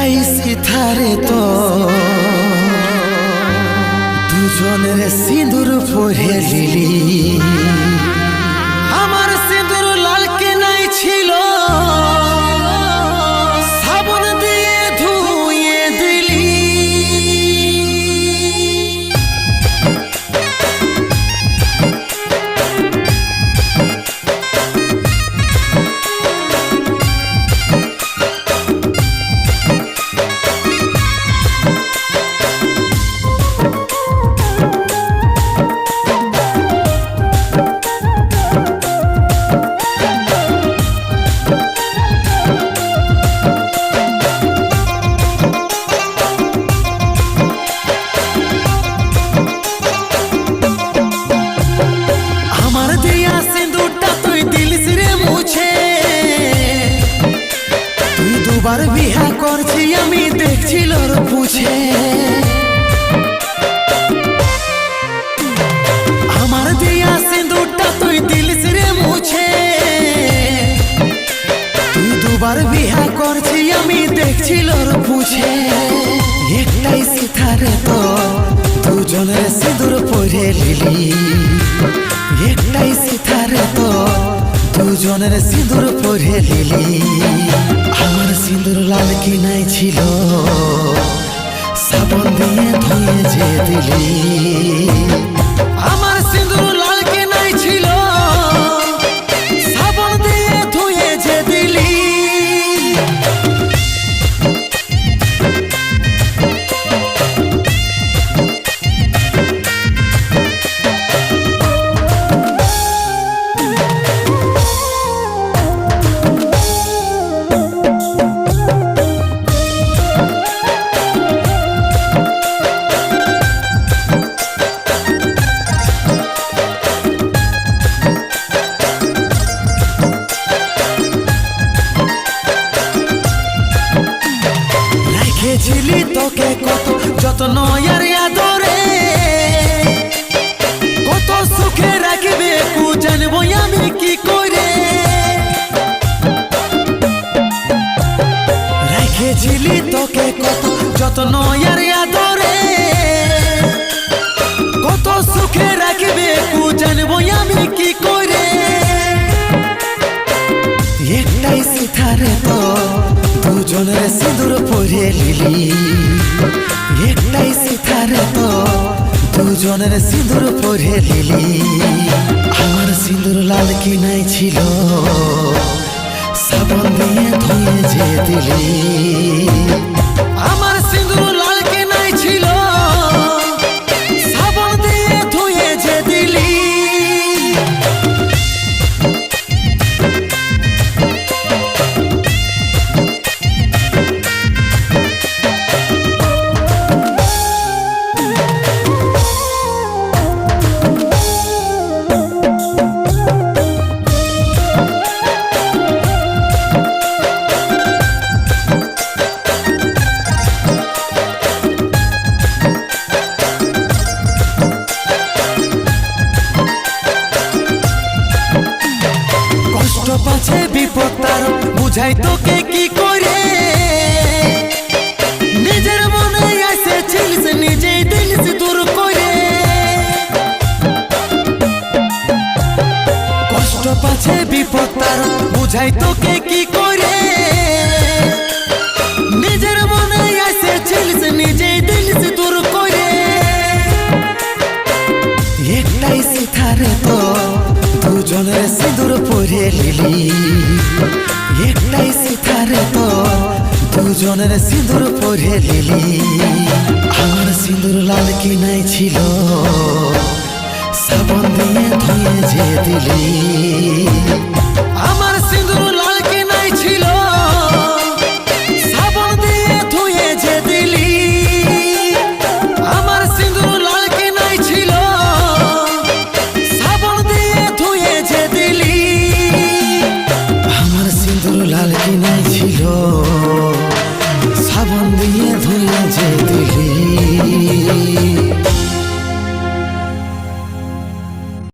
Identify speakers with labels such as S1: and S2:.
S1: একটাই সিথারে তো দুজনের সিঁদুর পরে লিলি আমার সিঁদুর লাল কে নাই ছিল সাবন দিয়ে ধুয়ে দিলি দুবার বিহা করছি আমি দেখছিল পুছে আমার দিয়া সিঁদুরটা তুই দিলিস রে মুছে তুই দুবার বিহা করছি আমি দেখছিল পুছে একটাই সিথারে তো দুজনের সিঁদুর পরে লিলি একটাই সিথারে তো দুজনের সিঁদুর পরে লিলি আমার সিঁদুর লাল কি নাই ছিল সাবন দিয়ে ধুয়ে যে দিলি আমার সিঁদুর লাল কি নাই ছিল সাবন দিয়ে ধুয়ে যে দিলি ছিলি তোকে কত যত্ন আর আদরে কত সুখে রাখবে কু জানবো আমি কি করে রেখেছিলি তোকে কত যত্ন আর আদরে কত সুখে রাখবে কু জানবো আমি কি করে একটাই সিথারে তো দুজনের সিঁদুর পরে লিলি একটাই সিথারে তো দুজনের সিঁদুর পরে লিলি আমার সিঁদুর লাল কি নাই ছিল সাবন দিয়ে ধুয়ে যে দিলি আমার সিঁদুর লাল কি নাই ছিল সাবন দিয়ে ধুয়ে যে দিলি পাছে বিপদ তার বুঝাই তোকে কি করে নিজের মনে এসেছিলিস নিজেই দিলিস দূর করে কষ্ট পাছে বিপদ তার বুঝাই তোকে কি করে নিজের মনে এসেছিলিস নিজেই দিলিস দূর করে একটাই সিথারে তো দুজনের সিঁদুর পরে লিলি একটাই সিথারে তো দুজনের সিঁদুর পরে লিলি আমার সিঁদুর লাল কি নাই ছিল সাবন দিয়ে ধুয়ে যে দিলি